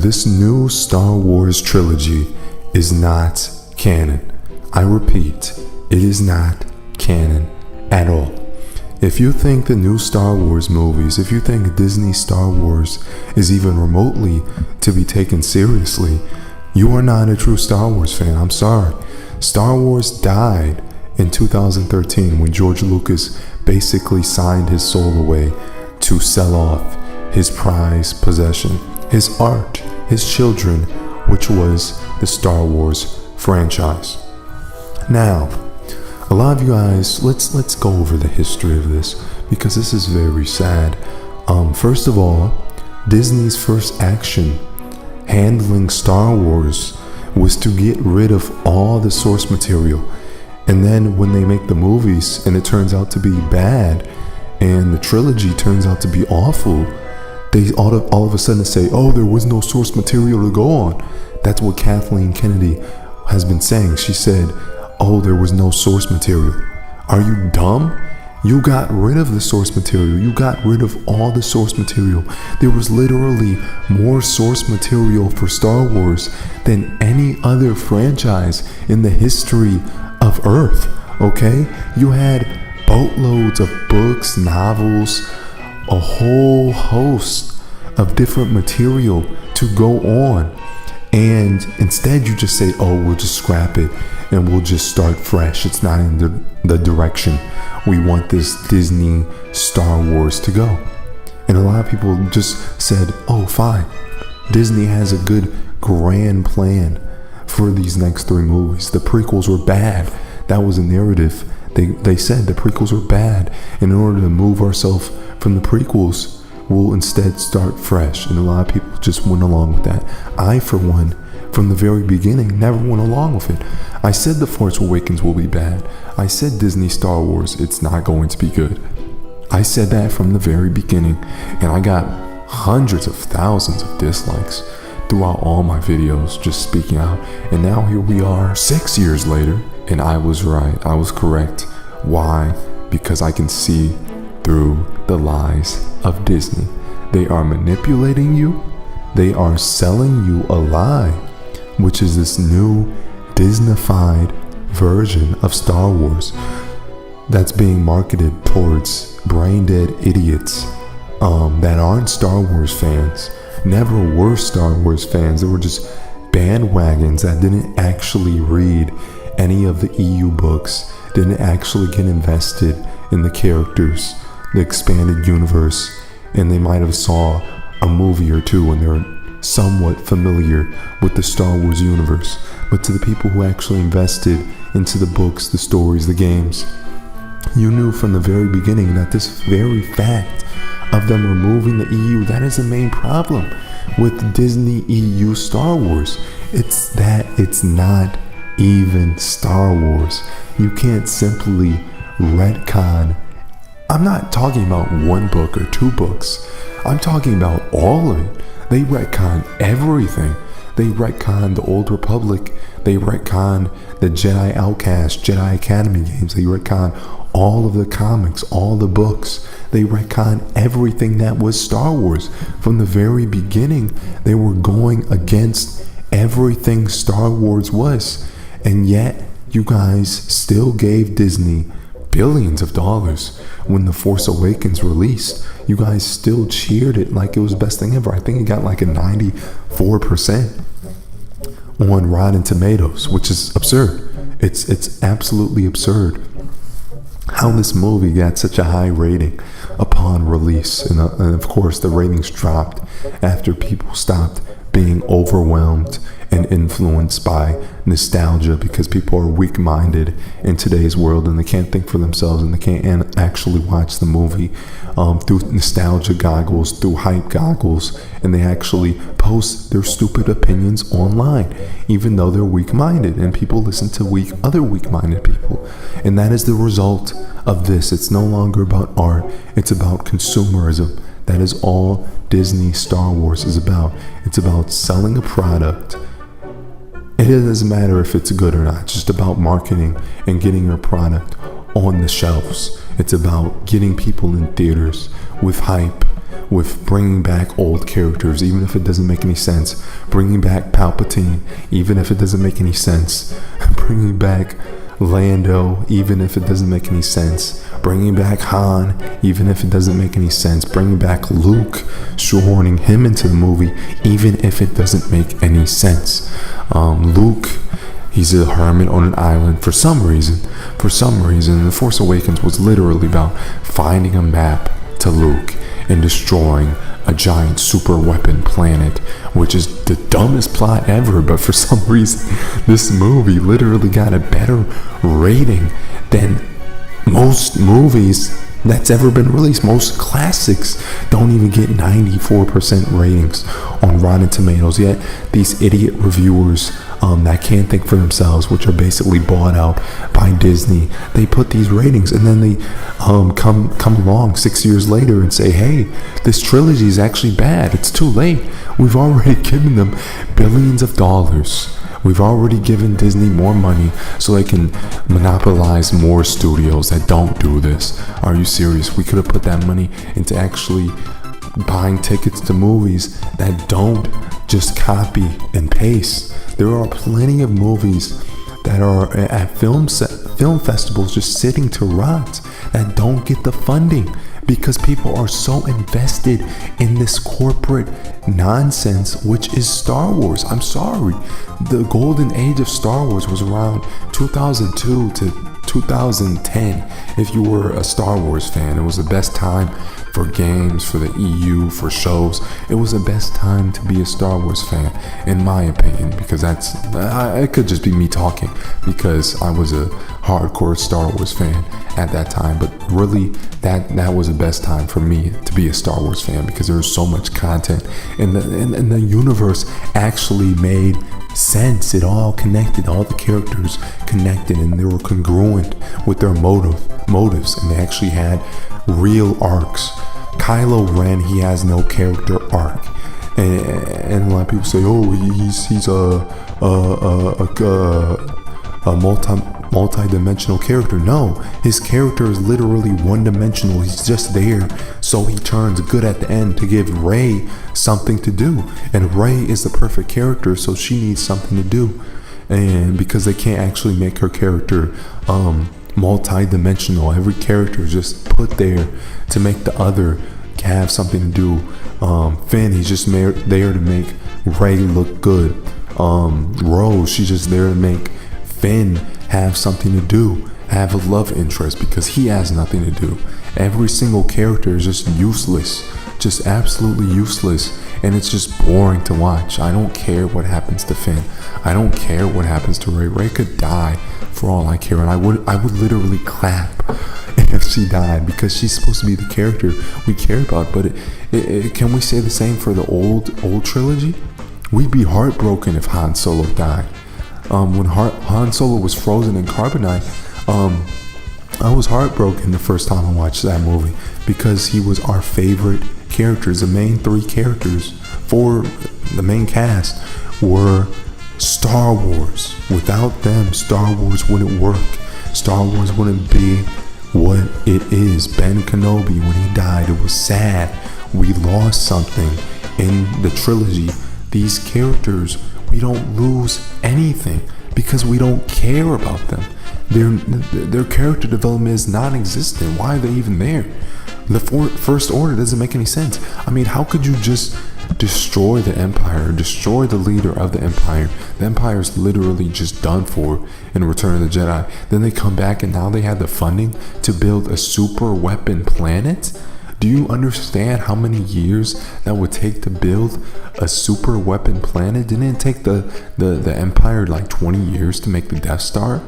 this new Star Wars trilogy is not canon. I repeat, it is not canon at all. If you think the new Star Wars movies, if you think Disney Star Wars is even remotely to be taken seriously, you are not a true Star Wars fan. I'm sorry. Star Wars died in 2013 when George Lucas basically signed his soul away to sell off his prized possession, his art, his children, which was the Star Wars franchise. Now, a lot of you guys, let's go over the history of this because this is very sad. First of all, Disney's first action handling Star Wars was to get rid of all the source material. And then when they make the movies and it turns out to be bad and the trilogy turns out to be awful, they all of a sudden say, oh, there was no source material to go on. That's what Kathleen Kennedy has been saying. She said, oh, there was no source material. Are you dumb? You got rid of the source material. You got rid of all the source material. There was literally more source material for Star Wars than any other franchise in the history of Earth, okay? You had boatloads of books, novels, a whole host of different material to go on. And instead you just say, oh, we'll just scrap it and we'll just start fresh. It's not in the direction we want this Disney Star Wars to go. And a lot of people just said, oh, fine. Disney has a good grand plan for these next 3 movies. The prequels were bad. That was a narrative. They said the prequels were bad. And in order to move ourselves from the prequels, we'll instead start fresh. And a lot of people just went along with that. I, for one, from the very beginning, never went along with it. I said The Force Awakens will be bad. I said Disney Star Wars, it's not going to be good. I said that from the very beginning, and I got hundreds of thousands of dislikes throughout all my videos just speaking out. And now here we are 6 years later, and I was right. I was correct. Why? Because I can see through the lies of Disney. They are manipulating you. They are selling you a lie, which is this new Disneyfied version of Star Wars that's being marketed towards brain-dead idiots that aren't Star Wars fans, never were Star Wars fans. They were just bandwagons that didn't actually read any of the EU books, didn't actually get invested in the characters, the expanded universe, and they might have saw a movie or two and they're somewhat familiar with the Star Wars universe. But to the people who actually invested into the books, the stories, the games, you knew from the very beginning that this very fact of them removing the EU, that is the main problem with Disney EU Star Wars. It's that it's not even Star Wars. You can't simply retcon. I'm not talking about 1 book or 2 books. I'm talking about all of it. They retcon everything. They retcon the Old Republic. They retcon the Jedi Outcast, Jedi Academy games. They retcon all of the comics, all the books. They retcon everything that was Star Wars. From the very beginning, they were going against everything Star Wars was. And yet, you guys still gave Disney billions of dollars when The Force Awakens released. You guys still cheered it like it was the best thing ever. I think it got like a 94% on Rotten Tomatoes, which is absurd. It's absolutely absurd how this movie got such a high rating upon release. And of course, the ratings dropped after people stopped being overwhelmed and influenced by nostalgia, because people are weak-minded in today's world and they can't think for themselves and they can't actually watch the movie through nostalgia goggles, through hype goggles, and they actually post their stupid opinions online, even though they're weak-minded, and people listen to other weak-minded people. And that is the result of this. It's no longer about art, it's about consumerism. That is all Disney Star Wars is about. It's about selling a product. It doesn't matter if it's good or not. It's just about marketing and getting your product on the shelves. It's about getting people in theaters with hype, with bringing back old characters, even if it doesn't make any sense. Bringing back Palpatine, even if it doesn't make any sense. Bringing back Lando, even if it doesn't make any sense. Bringing back Han, even if it doesn't make any sense. Bringing back Luke, shoehorning him into the movie, even if it doesn't make any sense. Luke, he's a hermit on an island for some reason. The Force Awakens was literally about finding a map to Luke and destroying a giant super weapon planet, which is the dumbest plot ever. But for some reason, this movie literally got a better rating than most movies that's ever been released. Most classics don't even get 94% ratings on Rotten Tomatoes, yet these idiot reviewers that can't think for themselves, which are basically bought out by Disney, they put these ratings, and then they come along 6 years later and say, hey, this trilogy is actually bad. It's too late. We've already given them billions of dollars. We've already given Disney more money so they can monopolize more studios that don't do this. Are you serious? We could have put that money into actually buying tickets to movies that don't just copy and paste. There are plenty of movies that are at film festivals just sitting to rot that don't get the funding because people are so invested in this corporate nonsense, which is Star Wars. I'm sorry. The golden age of Star Wars was around 2002 to 2010. If you were a Star Wars fan, it was the best time for games, for the EU, for shows. It was the best time to be a Star Wars fan, in my opinion, because it could just be me talking because I was a hardcore Star Wars fan at that time. But really, that was the best time for me to be a Star Wars fan because there was so much content, and the universe actually made sense. It all connected, all the characters connected, and they were congruent with their motives, and they actually had real arcs. Kylo Ren, he has no character arc, and a lot of people say, oh, he's a multi-dimensional character. No, his character is literally one-dimensional. He's just there so he turns good at the end to give Rey something to do, and Rey is the perfect character, so she needs something to do. And because they can't actually make her character multi-dimensional, every character is just put there to make the other have something to do. Finn, he's just there to make Rey look good. Rose, she's just there to make Finn have something to do, have a love interest, because he has nothing to do. Every single character is just useless, just absolutely useless, and it's just boring to watch. I don't care what happens to Finn. I don't care what happens to Rey. Rey could die for all I care, and I would literally clap if she died, because she's supposed to be the character we care about. But can we say the same for the old trilogy? We'd be heartbroken if Han Solo died. When Han Solo was frozen in carbonite, I was heartbroken the first time I watched that movie, because he was our favorite characters. The main three characters for the main cast were Star Wars. Without them, Star Wars wouldn't work. Star Wars wouldn't be what it is. Ben Kenobi, when he died, it was sad. We lost something in the trilogy. These characters, we don't lose anything because we don't care about them. Their character development is non-existent. Why are they even there? The First Order doesn't make any sense. I mean, how could you just destroy the Empire, destroy the leader of the Empire? The Empire is literally just done for in Return of the Jedi. Then they come back and now they have the funding to build a super weapon planet? Do you understand how many years that would take to build a super weapon planet? Didn't it take the Empire like 20 years to make the Death Star?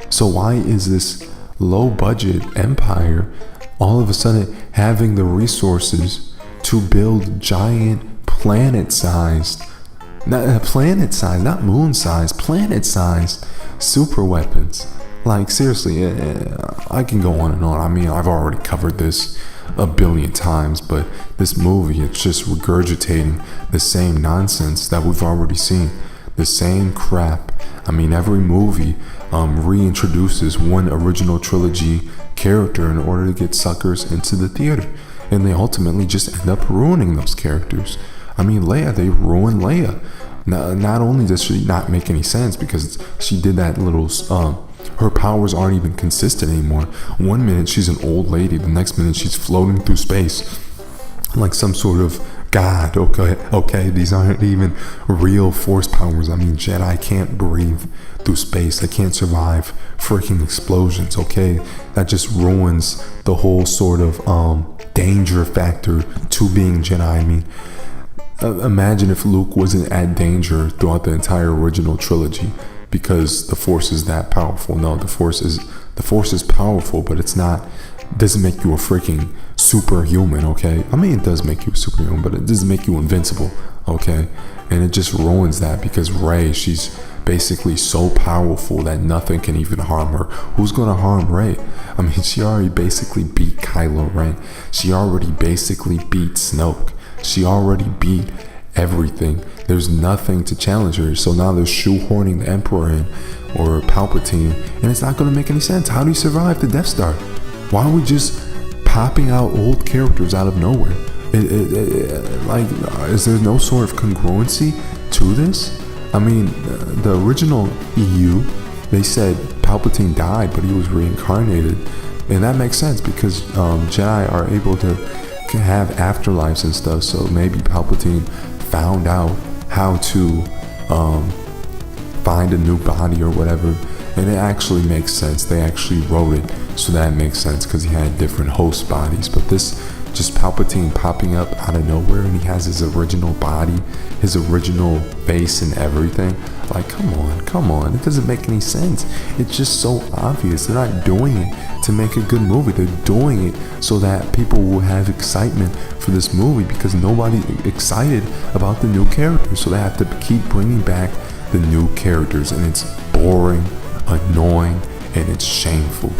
So why is this low budget Empire all of a sudden having the resources to build giant planet-sized, not moon-sized, planet-sized super weapons? Like, seriously, I can go on and on. I mean, I've already covered this a billion times, but this movie, it's just regurgitating the same nonsense that we've already seen, the same crap. I mean, every movie reintroduces one original trilogy character in order to get suckers into the theater. and they ultimately just end up ruining those characters. I mean, Leia, they ruined Leia. Not only does she not make any sense because she did that little, her powers aren't even consistent anymore. One minute she's an old lady, the next minute she's floating through space like some sort of god. Okay, these aren't even real force powers. I mean, Jedi can't breathe through space. They can't survive freaking explosions. Okay, that just ruins the whole sort of danger factor to being Jedi. I mean, imagine if Luke wasn't at danger throughout the entire original trilogy because the Force is that powerful. No, the Force is powerful, but doesn't make you a freaking superhuman. Okay, I mean, it does make you a superhuman, but it doesn't make you invincible. Okay, and it just ruins that because Rey, she's basically so powerful that nothing can even harm her. Who's gonna harm Rey? I mean, she already basically beat Kylo Ren. She already basically beat Snoke. She already beat everything. There's nothing to challenge her. So now they're shoehorning the Emperor in or Palpatine, and it's not gonna make any sense. How do you survive the Death Star? Why are we just popping out old characters out of nowhere? Is there no sort of congruency to this? I mean, the original EU, they said Palpatine died, but he was reincarnated. And that makes sense because Jedi are able to have afterlives and stuff. So maybe Palpatine found out how to find a new body or whatever. And it actually makes sense. They actually wrote it so that makes sense because he had different host bodies. But this just Palpatine popping up out of nowhere, and he has his original body, his original face and everything. Like, come on. It doesn't make any sense. It's just so obvious. They're not doing it to make a good movie. They're doing it so that people will have excitement for this movie because nobody's excited about the new characters. So they have to keep bringing back the new characters, and it's boring, annoying, and it's shameful.